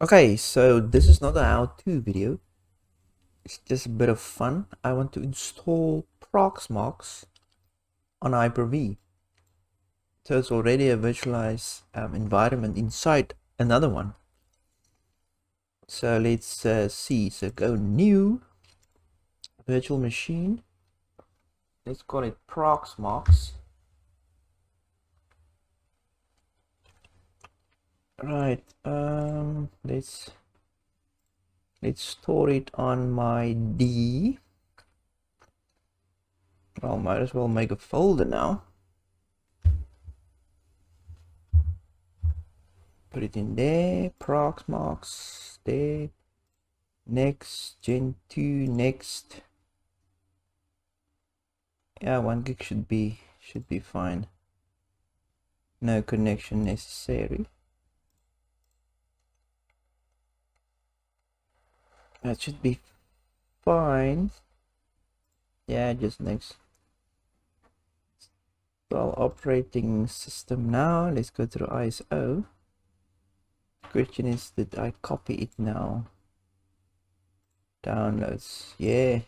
Okay, so this is not a how-to video. It's just a bit of fun. I want to install Proxmox on Hyper-V. So it's already a virtualized environment inside another one. So let's see. So go new virtual machine. Let's call it Proxmox. Right. Let's store it on my D. Well, might as well make a folder now. Put it in there. Proxmox there. Next, Gen 2, next. Yeah, 1 gig should be fine. No connection necessary. That should be fine. Yeah, just next. Install operating system now. Let's go to the ISO. Question is, did I copy it now? Downloads. Yeah.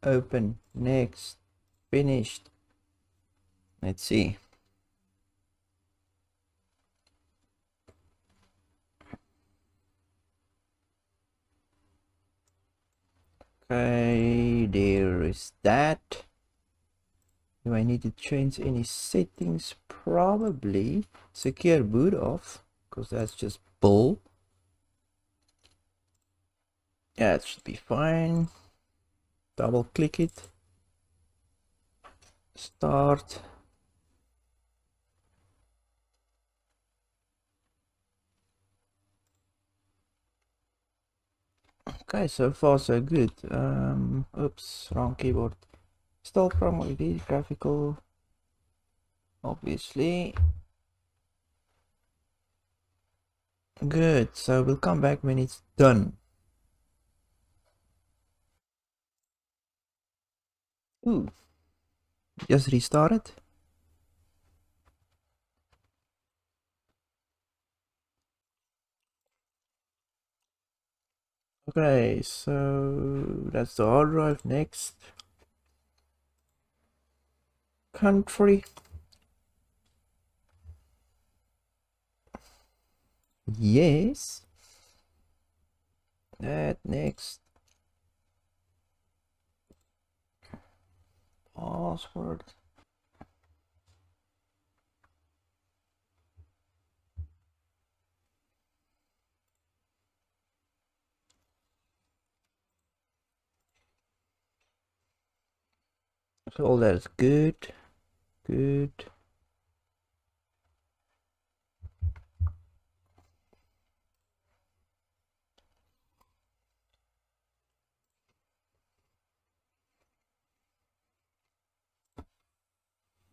Open. Next. Finished. Let's see. Okay, there is that. Do I need to change any settings? Probably. Secure boot off, because that's just bull. Yeah, it should be fine. Double click it. Start. Okay, so far so good. Oops, wrong keyboard. Install from LED graphical. Obviously. Good, so we'll come back when it's done. Ooh, just restart it. Okay, so that's the hard drive. Next. Country. Yes. That next. Password. So all that is good. Good.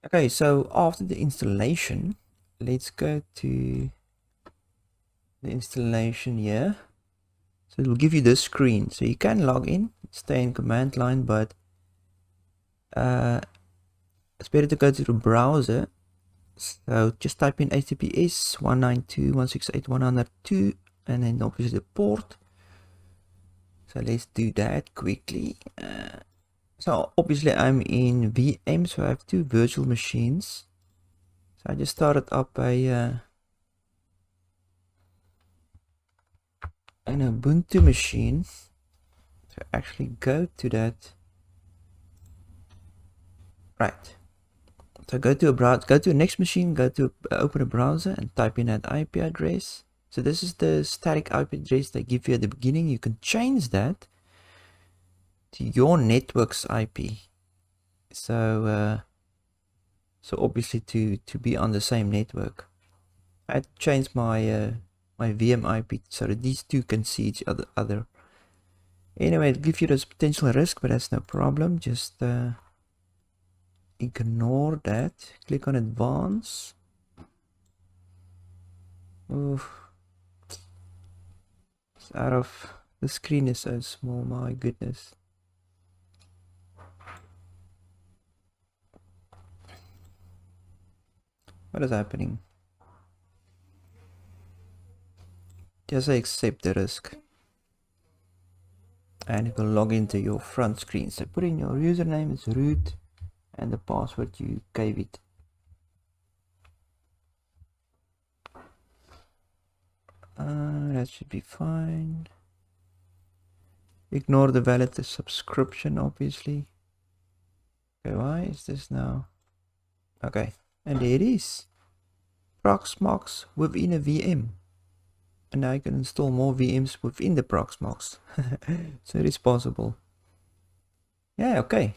Okay, so after the installation, let's go to the installation here. So it will give you this screen. So you can log in, stay in command line, but it's better to go to the browser. So just type in HTTPS 192.168.102 and then obviously the port. So let's do that quickly. So obviously I'm in VM, so I have two virtual machines. So I just started up an Ubuntu machine. So actually go to that. Right. So go to a browser, go to a next machine, go to open a browser and type in that IP address. So this is the static IP address they give you at the beginning. You can change that to your network's IP. So so obviously to be on the same network. I changed my my VM IP so that these two can see each other. Anyway, it gives you this potential risk, but that's no problem. Just ignore that. Click on advance. Oof. It's out of the screen is so small, my goodness. What is happening? Just say accept the risk. And it will log into your front screen. So put in your username as root and the password you gave it. That should be fine. Ignore the valid subscription, obviously. Okay, why is this now? Okay, and there it is. Proxmox within a VM. And now I can install more VMs within the Proxmox. So it is possible. Yeah, okay.